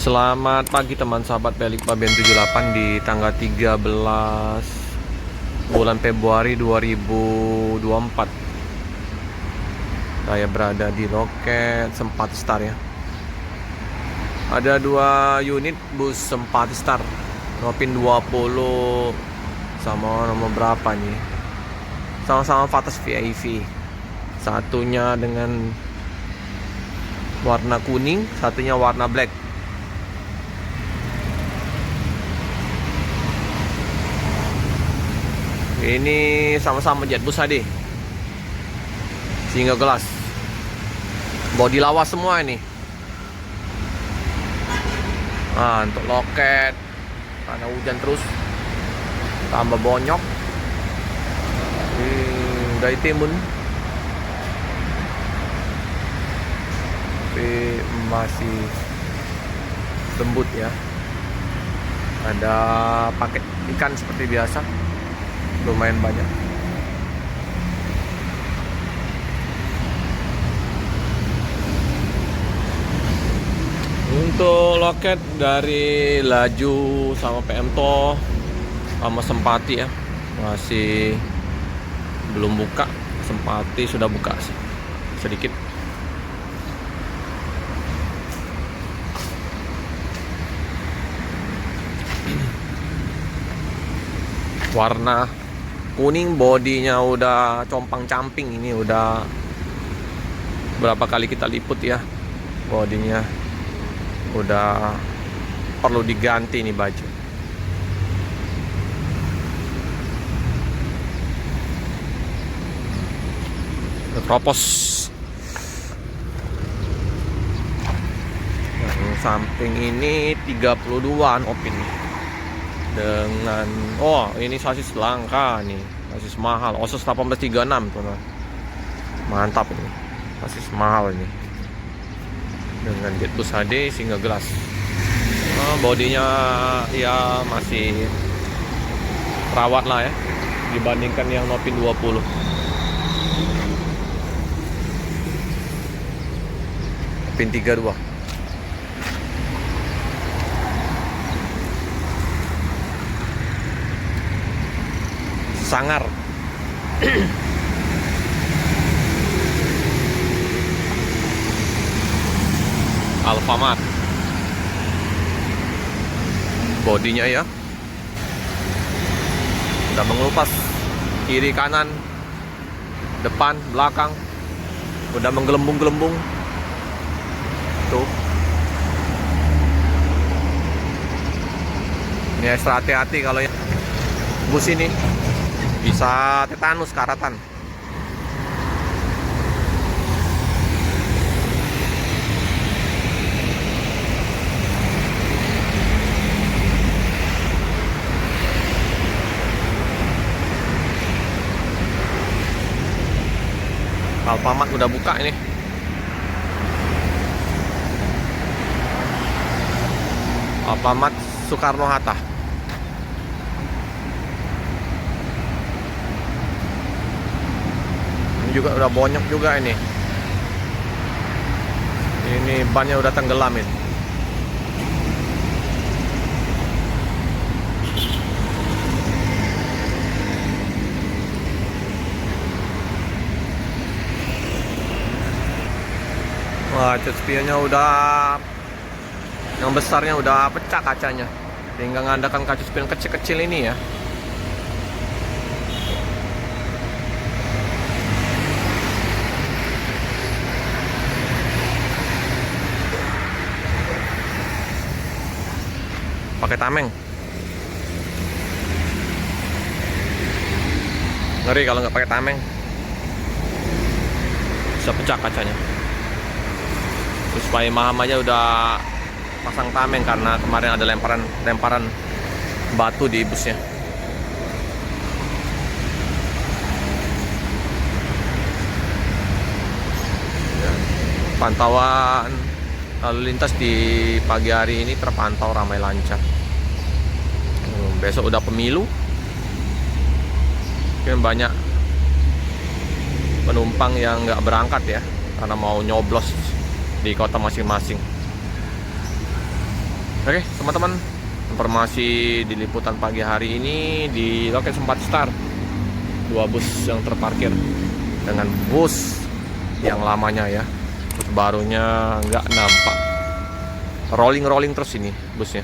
Selamat pagi teman sahabat Balikpapan 78 di tanggal 13 bulan Februari 2024. Saya berada di loket Sempati Star ya. Ada 2 unit bus Sempati Star Nopin 20 sama nomor berapa nih? Sama-sama Vatas VIP. Satunya dengan warna kuning, satunya warna black. Ini sama-sama jet bus HD single glass, bodi lawas semua ini. Nah, untuk loket karena hujan terus tambah bonyok. Udah timun tapi masih lembut ya. Ada paket ikan seperti biasa, lumayan banyak. Untuk loket dari Laju sama PMTO sama Sempati ya, masih belum buka. Sempati sudah buka sedikit. Warna kuning, bodinya udah compang-camping. Ini udah berapa kali kita liput ya, bodinya udah perlu diganti nih baju. Terpropos. Yang samping ini 32an opin dengan ini sasis langka nih, sasis mahal, Osos 1836 teman. Mantap ini, sasis mahal ini dengan jet bus HD single glass. Bodinya ya masih rawat lah ya dibandingkan yang Nopin 20. Nopin 32 sangar. Alfamart bodinya ya udah mengelupas, kiri kanan depan belakang udah menggelembung-gelembung tuh. Ini ekstra hati-hati kalau ya bus ini, bisa tetanus karatan. Alfamart udah buka ini. Alfamart Soekarno-Hatta. Ini juga udah bonyok juga ini. Ini bannya udah tenggelam ini. Wah, cat spionnya udah, yang besarnya udah pecah kacanya. Tinggal ngadakan kaca spion kecil-kecil ini ya. Pakai tameng. Ngeri kalau nggak pakai tameng. Bisa pecah kacanya. Terus Pak Imam aja udah pasang tameng karena kemarin ada lemparan batu di busnya. Pantauan lalu lintas di pagi hari ini terpantau ramai lancar. Besok udah pemilu, mungkin banyak penumpang yang nggak berangkat ya karena mau nyoblos di kota masing-masing. Oke teman-teman, informasi di liputan pagi hari ini di loket 4 Star. 2 bus yang terparkir dengan bus yang lamanya ya. Bus barunya nggak nampak. Rolling terus ini busnya.